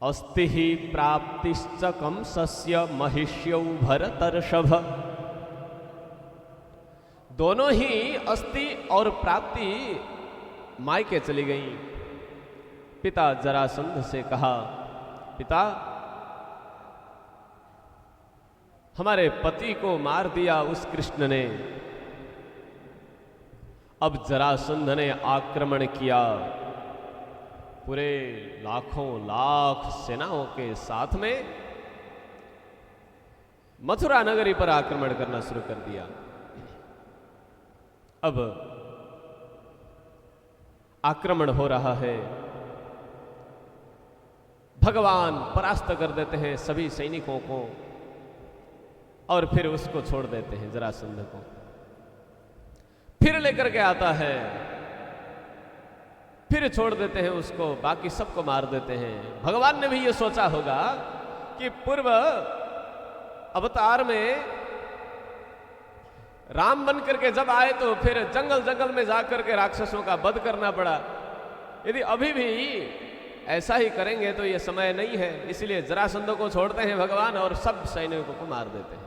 अस्ति ही प्राप्तिश्च कंसस्य महिष्यौ भरतर्षभ। दोनों ही अस्ति और प्राप्ति मायके चली गई। पिता जरासंध से कहा, पिता हमारे पति को मार दिया उस कृष्ण ने, अब जरासंध ने आक्रमण किया पूरे लाखों लाख सेनाओं के साथ में मथुरा नगरी पर आक्रमण करना शुरू कर दिया। अब आक्रमण हो रहा है, भगवान परास्त कर देते हैं सभी सैनिकों को और फिर उसको छोड़ देते हैं जरासंध को। फिर लेकर के आता है, फिर छोड़ देते हैं उसको, बाकी सबको मार देते हैं। भगवान ने भी ये सोचा होगा कि पूर्व अवतार में राम बन करके जब आए तो फिर जंगल जंगल में जाकर के राक्षसों का वध करना पड़ा। यदि अभी भी ऐसा ही करेंगे तो ये समय नहीं है, इसलिए जरासंध को छोड़ते हैं भगवान और सब सैनिकों को मार देते हैं।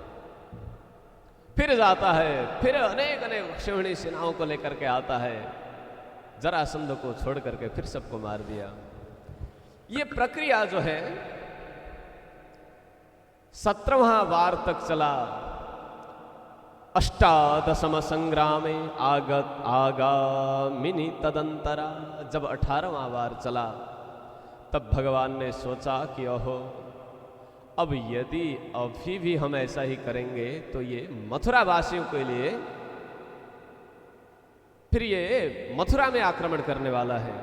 फिर जाता है, फिर अनेक अनेक क्षिणी सेनाओं को लेकर के आता है, जरासंध को छोड़ करके फिर सबको मार दिया। ये प्रक्रिया जो है 17वां वार तक चला। अष्टादशम संग्रामे आगत आगामिनी तदंतरा। जब 18वां वार चला तब भगवान ने सोचा कि ओहो, अब यदि अभी भी हम ऐसा ही करेंगे तो ये मथुरा वासियों के लिए फिर ये मथुरा में आक्रमण करने वाला है,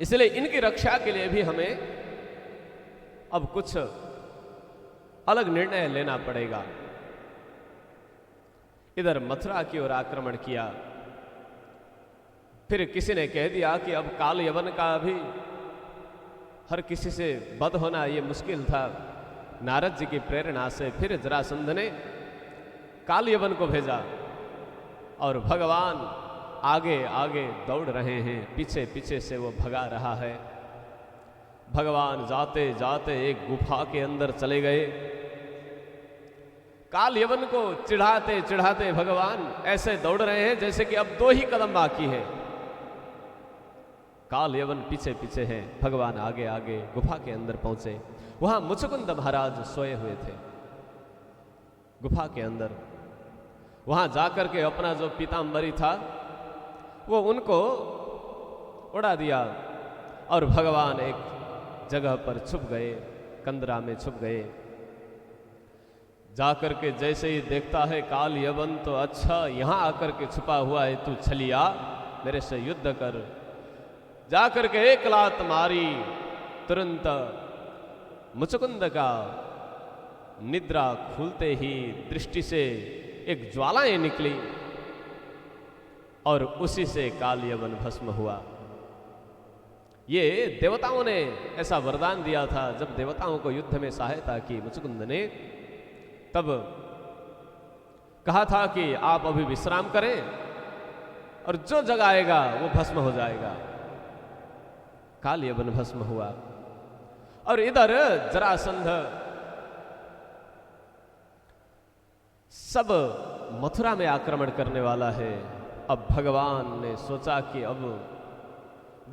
इसलिए इनकी रक्षा के लिए भी हमें अब कुछ अलग निर्णय लेना पड़ेगा। इधर मथुरा की ओर आक्रमण किया। फिर किसी ने कह दिया कि अब काल यवन का भी हर किसी से वध होना ये मुश्किल था। नारद जी की प्रेरणा से फिर जरासंध ने काल यवन को भेजा और भगवान आगे आगे दौड़ रहे हैं, पीछे पीछे से वो भगा रहा है। भगवान जाते जाते एक गुफा के अंदर चले गए। काल यवन को चिढ़ाते चिढ़ाते भगवान ऐसे दौड़ रहे हैं जैसे कि अब 2 ही कदम बाकी है। काल यवन पीछे पीछे है, भगवान आगे आगे गुफा के अंदर पहुंचे। वहां मुचकुंद महाराज सोए हुए थे गुफा के अंदर। वहां जाकर के अपना जो पीताम्बरी था वो उनको उड़ा दिया और भगवान एक जगह पर छुप गए, कंदरा में छुप गए। जाकर के जैसे ही देखता है काल यवन, तो अच्छा यहां आकर के छुपा हुआ है, तू छलिया मेरे से युद्ध कर। जाकर के एक लात मारी, तुरंत मुचकुंद का निद्रा खुलते ही दृष्टि से एक ज्वालाएं निकली और उसी से काल यवन भस्म हुआ। ये देवताओं ने ऐसा वरदान दिया था। जब देवताओं को युद्ध में सहायता की मुचकुंद ने, तब कहा था कि आप अभी विश्राम करें और जो जगाएगा वो भस्म हो जाएगा। काल यवन भस्म हुआ और इधर जरासंध सब मथुरा में आक्रमण करने वाला है। अब भगवान ने सोचा कि अब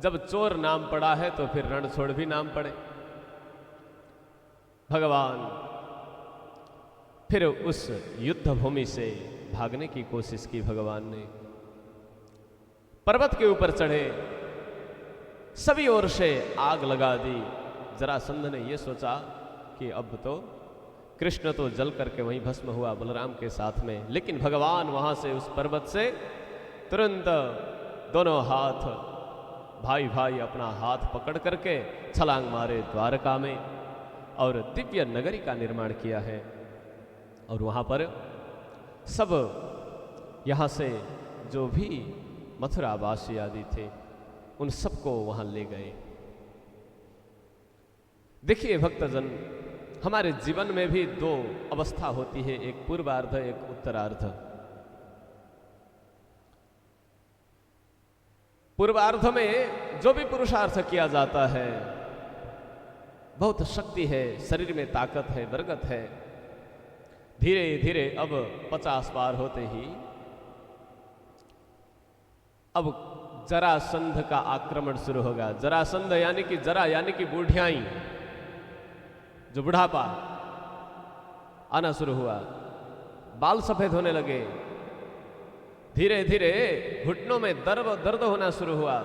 जब चोर नाम पड़ा है तो फिर रणछोड़ भी नाम पड़े। भगवान फिर उस युद्ध भूमि से भागने की कोशिश की। भगवान ने पर्वत के ऊपर चढ़े, सभी ओर से आग लगा दी। जरासंध ने यह सोचा कि अब तो कृष्ण तो जल करके वहीं भस्म हुआ बलराम के साथ में, लेकिन भगवान वहां से उस पर्वत से तुरंत दोनों हाथ भाई भाई अपना हाथ पकड़ करके छलांग मारे द्वारका में और दिव्य नगरी का निर्माण किया है। और वहां पर सब यहाँ से जो भी मथुरावासी आदि थे उन सबको वहां ले गए। देखिए भक्तजन, हमारे जीवन में भी 2 अवस्था होती है, एक पूर्वार्ध एक उत्तरार्ध। पूर्वार्ध में जो भी पुरुषार्थ किया जाता है बहुत शक्ति है, शरीर में ताकत है, बरकत है। धीरे धीरे अब 50 पार होते ही अब जरासंध का आक्रमण शुरू होगा। जरासंध यानी कि जरा यानी कि बूढ़ियाई, जो बुढ़ापा आना शुरू हुआ, बाल सफेद होने लगे, धीरे धीरे घुटनों में दर्द होना शुरू हुआ।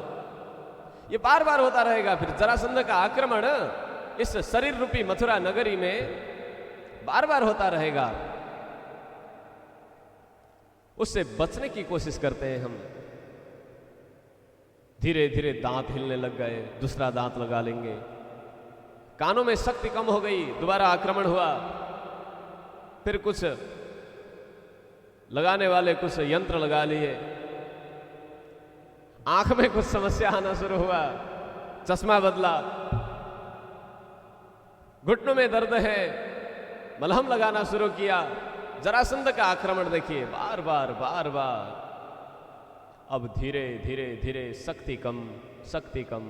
ये बार बार होता रहेगा। फिर जरासंध का आक्रमण इस शरीर रूपी मथुरा नगरी में बार बार होता रहेगा। उससे बचने की कोशिश करते हैं हम। धीरे धीरे दांत हिलने लग गए, दूसरा दांत लगा लेंगे। कानों में शक्ति कम हो गई, दोबारा आक्रमण हुआ। फिर कुछ लगाने वाले कुछ यंत्र लगा लिए। आंख में कुछ समस्या आना शुरू हुआ, चश्मा बदला। घुटनों में दर्द है, मलहम लगाना शुरू किया। जरासंध का आक्रमण देखिए, बार बार बार बार। अब धीरे धीरे धीरे शक्ति कम, शक्ति कम।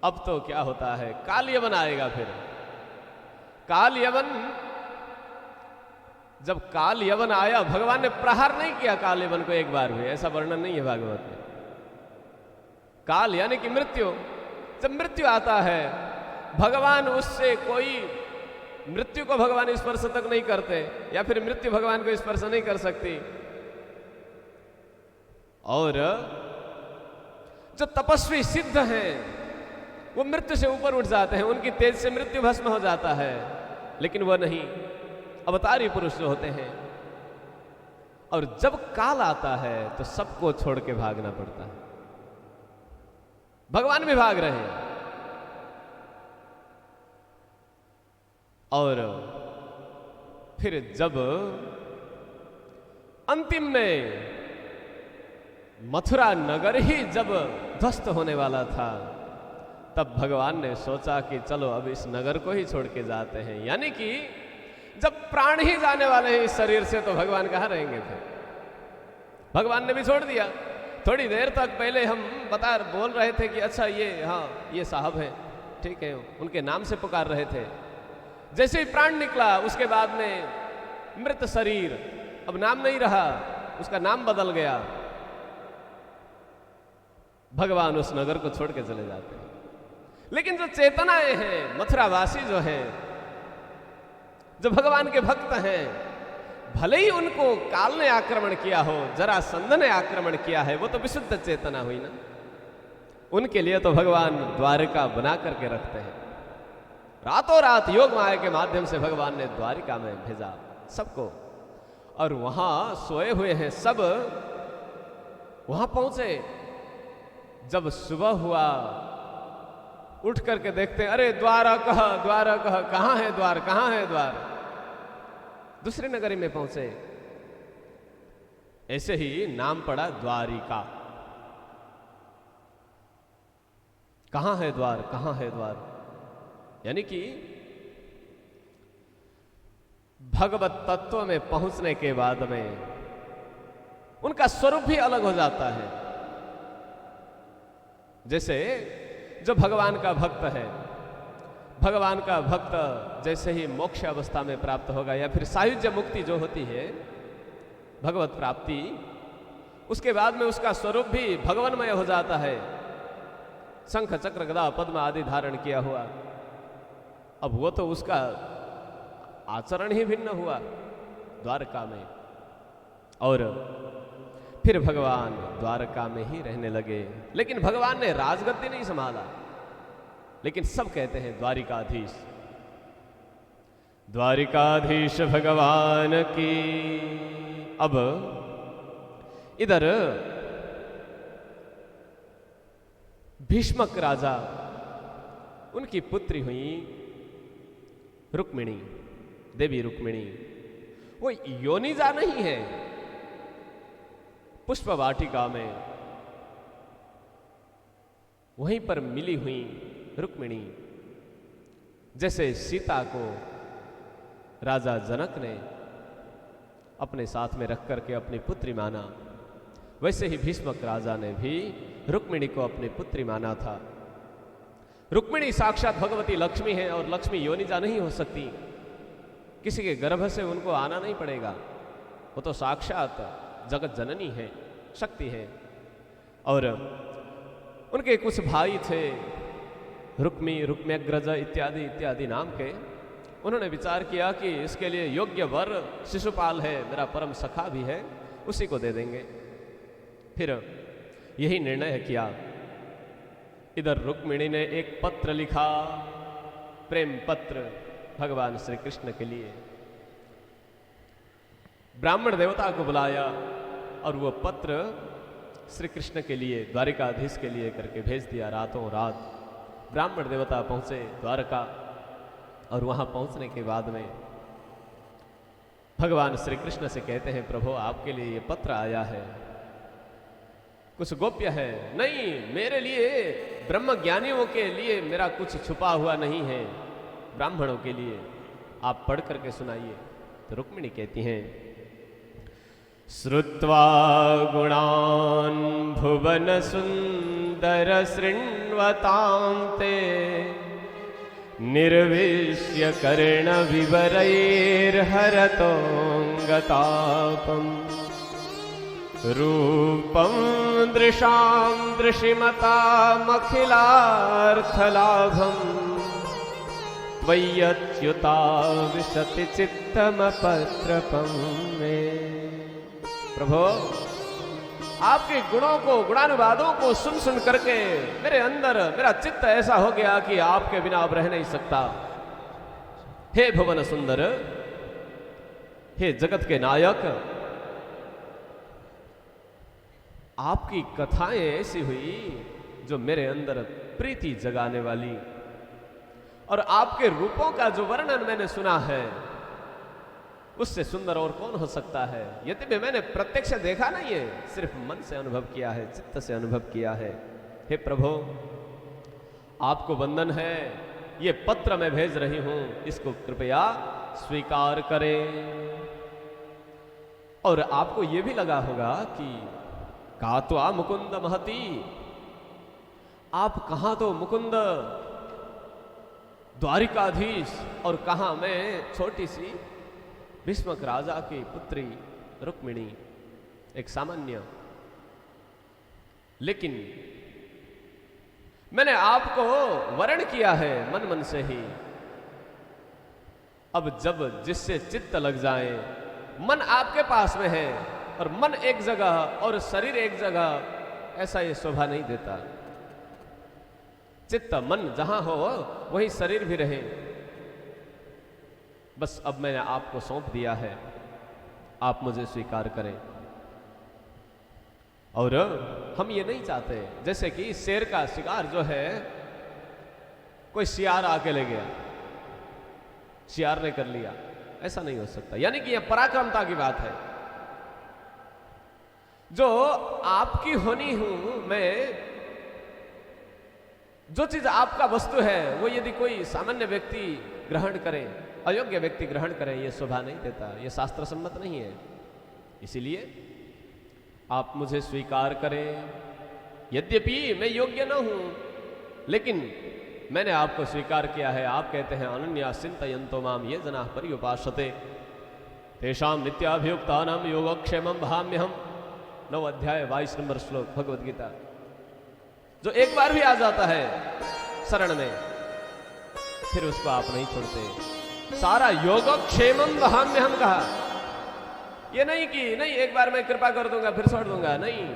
अब तो क्या होता है, काल यवन आएगा। फिर काल यवन, जब काल यवन आया, भगवान ने प्रहार नहीं किया काल यवन को एक बार भी, ऐसा वर्णन नहीं है भागवत में। काल यानी कि मृत्यु। जब मृत्यु आता है, भगवान उससे कोई, मृत्यु को भगवान स्पर्श तक नहीं करते, या फिर मृत्यु भगवान को स्पर्श नहीं कर सकती। और जो तपस्वी सिद्ध हैं वो मृत्यु से ऊपर उठ जाते हैं, उनकी तेज से मृत्यु भस्म हो जाता है। लेकिन वह नहीं, अवतारी पुरुष जो होते हैं। और जब काल आता है तो सबको छोड़ के भागना पड़ता है। भगवान भी भाग रहे हैं। और फिर जब अंतिम में मथुरा नगर ही जब ध्वस्त होने वाला था, तब भगवान ने सोचा कि चलो अब इस नगर को ही छोड़ के जाते हैं। यानी कि जब प्राण ही जाने वाले हैं इस शरीर से, तो भगवान कहाँ रहेंगे फिर। भगवान ने भी छोड़ दिया। थोड़ी देर तक पहले हम बोल रहे थे कि अच्छा ये, हाँ ये साहब हैं, ठीक है, उनके नाम से पुकार रहे थे। जैसे ही प्राण निकला, उसके बाद में मृत शरीर, अब नाम नहीं रहा, उसका नाम बदल गया। भगवान उस नगर को छोड़ के चले जाते हैं। लेकिन जो चेतनाएं हैं, मथुरावासी जो हैं, जो भगवान के भक्त हैं, भले ही उनको काल ने आक्रमण किया हो, जरासंध ने आक्रमण किया है, वो तो विशुद्ध चेतना हुई ना। उनके लिए तो भगवान द्वारिका बना करके रखते हैं। रातों रात योग माया के माध्यम से भगवान ने द्वारिका में भेजा सबको, और वहां सोए हुए हैं सब। वहां पहुंचे, जब सुबह हुआ, उठ करके देखते हैं, अरे द्वारका, द्वारका, कहां है द्वार, कहां है द्वार। दूसरे नगरी में पहुंचे, ऐसे ही नाम पड़ा द्वारिका। कहां है द्वार, कहां है द्वार, यानी कि भगवत तत्व में पहुंचने के बाद में उनका स्वरूप भी अलग हो जाता है। जैसे जो भगवान का भक्त है, भगवान का भक्त जैसे ही मोक्ष अवस्था में प्राप्त होगा, या फिर सायुज्य मुक्ति जो होती है, भगवत प्राप्ति, उसके बाद में उसका स्वरूप भी भगवन्मय हो जाता है। शंख चक्र गदा पद्म आदि धारण किया हुआ। अब वो तो उसका आचरण ही भिन्न हुआ द्वारका में। और फिर भगवान द्वारका में ही रहने लगे। लेकिन भगवान ने राजगद्दी नहीं संभाला। लेकिन सब कहते हैं द्वारिकाधीश, द्वारिकाधीश भगवान की। अब इधर भीष्मक राजा, उनकी पुत्री हुई रुक्मिणी, देवी रुक्मिणी। वो योनिजा नहीं है। पुष्प वाटिका में वहीं पर मिली हुई रुक्मिणी, जैसे सीता को राजा जनक ने अपने साथ में रख करके अपनी पुत्री माना, वैसे ही भीष्मक राजा ने भी रुक्मिणी को अपनी पुत्री माना था। रुक्मिणी साक्षात भगवती लक्ष्मी है और लक्ष्मी योनिजा नहीं हो सकती, किसी के गर्भ से उनको आना नहीं पड़ेगा। वो तो साक्षात जगत जननी है, शक्ति है। और उनके कुछ भाई थे, रुक्मी, रुक्म्यग्रज इत्यादि इत्यादि नाम के। उन्होंने विचार किया कि इसके लिए योग्य वर शिशुपाल है, मेरा परम सखा भी है, उसी को दे देंगे। फिर यही निर्णय किया। इधर रुक्मिणी ने एक पत्र लिखा, प्रेम पत्र भगवान श्री कृष्ण के लिए। ब्राह्मण देवता को बुलाया और वो पत्र श्री कृष्ण के लिए, द्वारिकाधीश के लिए करके भेज दिया। रातों रात ब्राह्मण देवता पहुंचे द्वारका, और वहां पहुंचने के बाद में भगवान श्री कृष्ण से कहते हैं, प्रभु आपके लिए ये पत्र आया है, कुछ गोप्य है। नहीं, मेरे लिए, ब्रह्म ज्ञानियों के लिए मेरा कुछ छुपा हुआ नहीं है, ब्राह्मणों के लिए आप पढ़ करके सुनाइए। तो रुक्मिणी कहती हैं, श्रुत्वा गुणान् भुवन सुंदर शृण्वतां ते निर्विश्य कर्ण विवरैर्हरतोऽङ्गतापम् रूपं दृशां दृशिमतामखिलार्थलाभं त्वय्यच्युता विशति चित्तमपत्रपं मे। प्रभु, आपके गुणों को, गुणानुवादों को सुन सुन करके मेरे अंदर मेरा चित्त ऐसा हो गया कि आपके बिना अब रह नहीं सकता। हे भुवन सुंदर, हे जगत के नायक, आपकी कथाएं ऐसी हुई जो मेरे अंदर प्रीति जगाने वाली, और आपके रूपों का जो वर्णन मैंने सुना है, उससे सुंदर और कौन हो सकता है। यद्यपि मैंने प्रत्यक्ष देखा नहीं है, सिर्फ मन से अनुभव किया है, चित्त से अनुभव किया है। हे प्रभु, आपको वंदन है, ये पत्र मैं भेज रही हूं, इसको कृपया स्वीकार करें। और आपको ये भी लगा होगा कि कात्वा मुकुंद महती, आप कहां तो मुकुंद द्वारिकाधीश, और कहां मैं छोटी सी भीष्मक राजा की पुत्री रुक्मिणी, एक सामान्य। लेकिन मैंने आपको वर्ण किया है मन मन से ही। अब जब जिससे चित्त लग जाए, मन आपके पास में है और मन एक जगह और शरीर एक जगह, ऐसा ये शोभा नहीं देता। चित्त मन जहां हो वहीं शरीर भी रहे। बस अब मैंने आपको सौंप दिया है, आप मुझे स्वीकार करें। और हम ये नहीं चाहते जैसे कि शेर का शिकार जो है, कोई शियार आके ले गया, शियार ने कर लिया, ऐसा नहीं हो सकता। यानी कि यह पराक्रमता की बात है। जो आपकी होनी हूं मैं, जो चीज आपका वस्तु है, वो यदि कोई सामान्य व्यक्ति ग्रहण करे, अयोग्य व्यक्ति ग्रहण करें, यह शोभा नहीं देता, यह शास्त्र सम्मत नहीं है। इसीलिए आप मुझे स्वीकार करें। यद्यपि मैं योग्य न हूं, लेकिन मैंने आपको स्वीकार किया है। आप कहते हैं, अनन्या चिन्तयन्तो माम ये जनाः पर्युपासते तेषां नित्याभियुक्तानां योगक्षेमं भाम्यहम्। 9 अध्याय 22 नंबर श्लोक भगवद गीता। जो एक बार भी आ जाता है शरण में, फिर उसको आप नहीं छोड़ते। सारा योगक्षेमं वहाम्यहम् कहा। ये नहीं कि नहीं एक बार मैं कृपा कर दूंगा फिर छोड़ दूंगा, नहीं।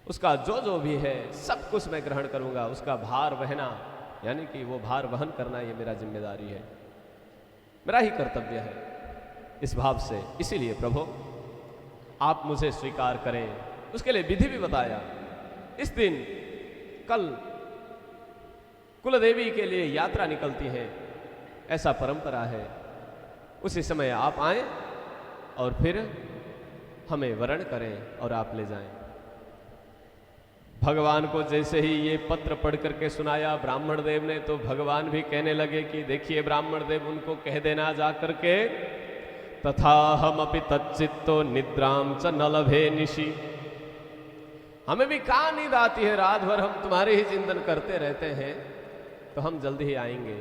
उसका जो जो भी है सब कुछ मैं ग्रहण करूंगा। उसका भार वहना, यानी कि वो भार वहन करना, ये मेरा जिम्मेदारी है, मेरा ही कर्तव्य है, इस भाव से। इसीलिए प्रभु आप मुझे स्वीकार करें। उसके लिए विधि भी बताया। इस दिन कल कुलदेवी के लिए यात्रा निकलती है, ऐसा परंपरा है। उसी समय आप आए और फिर हमें वरण करें और आप ले जाएं। भगवान को जैसे ही ये पत्र पढ़ करके सुनाया ब्राह्मण देव ने, तो भगवान भी कहने लगे कि देखिए ब्राह्मण देव, उनको कह देना जा करके, तथा हमपि तच्चित्तो निद्रां च न लभे निशि हमें भी कहाँ नींद आती है, रात भर हम तुम्हारे ही चिंतन करते रहते हैं, तो हम जल्दी ही आएंगे।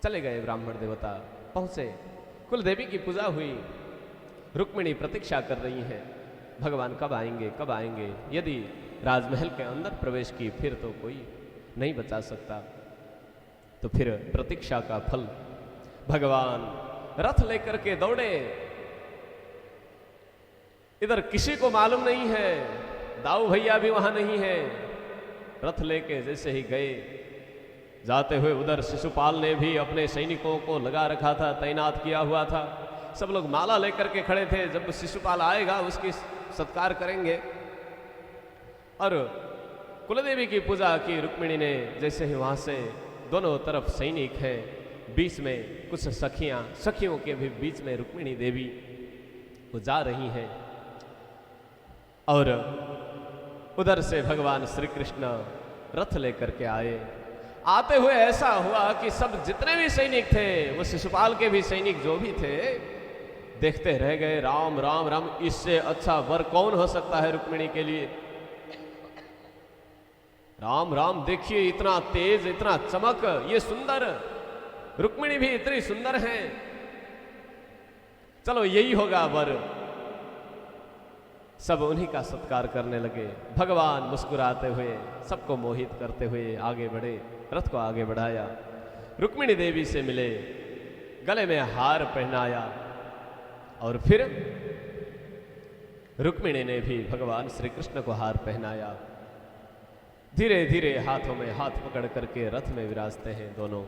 चले गए ब्राह्मण देवता, पहुंचे, कुल देवी की पूजा हुई। रुक्मिणी प्रतीक्षा कर रही हैं, भगवान कब आएंगे कब आएंगे। यदि राजमहल के अंदर प्रवेश की फिर तो कोई नहीं बचा सकता। तो फिर प्रतीक्षा का फल, भगवान रथ लेकर के दौड़े। इधर किसी को मालूम नहीं है, दाऊ भैया भी वहां नहीं है। रथ लेके जैसे ही गए, जाते हुए उधर शिशुपाल ने भी अपने सैनिकों को लगा रखा था, तैनात किया हुआ था। सब लोग माला लेकर के खड़े थे, जब शिशुपाल आएगा उसकी सत्कार करेंगे। और कुलदेवी की पूजा की रुक्मिणी ने। जैसे ही वहां से दोनों तरफ सैनिक हैं, बीच में कुछ सखियां, सखियों के भी बीच में रुक्मिणी देवी वो जा रही हैं। और उधर से भगवान श्री कृष्ण रथ लेकर के आए। आते हुए ऐसा हुआ कि सब जितने भी सैनिक थे, वो शिशुपाल के भी सैनिक जो भी थे, देखते रह गए। राम राम राम, इससे अच्छा वर कौन हो सकता है रुक्मिणी के लिए। राम राम, देखिए इतना तेज, इतना चमक, ये सुंदर, रुक्मिणी भी इतनी सुंदर है, चलो यही होगा वर। सब उन्हीं का सत्कार करने लगे। भगवान मुस्कुराते हुए, सबको मोहित करते हुए आगे बढ़े, रथ को आगे बढ़ाया, रुक्मिणी देवी से मिले, गले में हार पहनाया। और फिर रुक्मिणी ने भी भगवान श्री कृष्ण को हार पहनाया। धीरे धीरे हाथों में हाथ पकड़ करके रथ में विराजते हैं दोनों।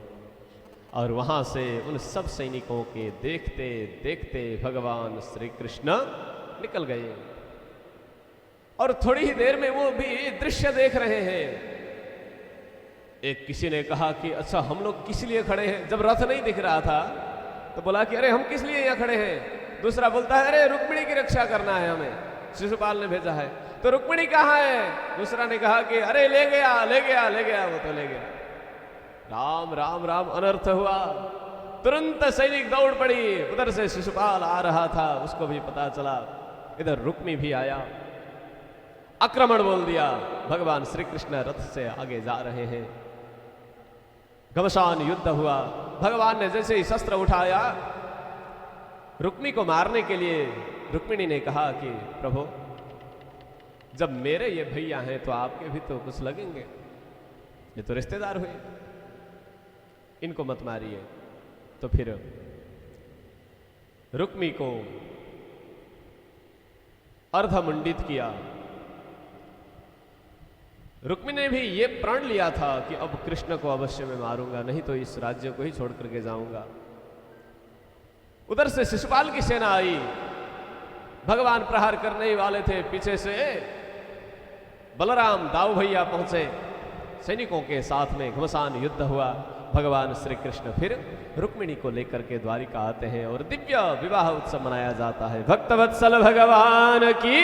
और वहां से उन सब सैनिकों के देखते देखते भगवान श्री कृष्ण निकल गए। और थोड़ी ही देर में वो भी दृश्य देख रहे हैं। एक किसी ने कहा कि अच्छा हम लोग किस लिए खड़े हैं, जब रथ नहीं दिख रहा था तो बोला कि अरे हम किस लिए यहाँ खड़े हैं। दूसरा बोलता है अरे रुक्मिणी की रक्षा करना है, हमें शिशुपाल ने भेजा है। तो रुक्मिणी कहाँ है? दूसरा ने कहा कि अरे ले गया ले गया ले गया, वो तो ले गया। राम राम राम, अनर्थ हुआ। तुरंत सैनिक दौड़ पड़ी। उधर से शिशुपाल आ रहा था, उसको भी पता चला। इधर रुक्मी भी आया, आक्रमण बोल दिया। भगवान श्री कृष्ण रथ से आगे जा रहे हैं। घमासान युद्ध हुआ। भगवान ने जैसे ही शस्त्र उठाया रुक्मी को मारने के लिए, रुक्मिणी ने कहा कि प्रभु, जब मेरे ये भैया हैं तो आपके भी तो कुछ लगेंगे, ये तो रिश्तेदार हुए, इनको मत मारिए। तो फिर रुक्मी को अर्धमुंडित किया। रुक्मी ने भी ये प्रण लिया था कि अब कृष्ण को अवश्य मैं मारूंगा, नहीं तो इस राज्य को ही छोड़ करके जाऊंगा। उधर से शिशुपाल की सेना आई। भगवान प्रहार करने ही वाले थे, पीछे से बलराम दाऊ भैया पहुंचे। सैनिकों के साथ में घमासान युद्ध हुआ। भगवान श्री कृष्ण फिर रुक्मिणी को लेकर के द्वारिका आते हैं और दिव्य विवाह उत्सव मनाया जाता है। भक्तवत्सल भगवान की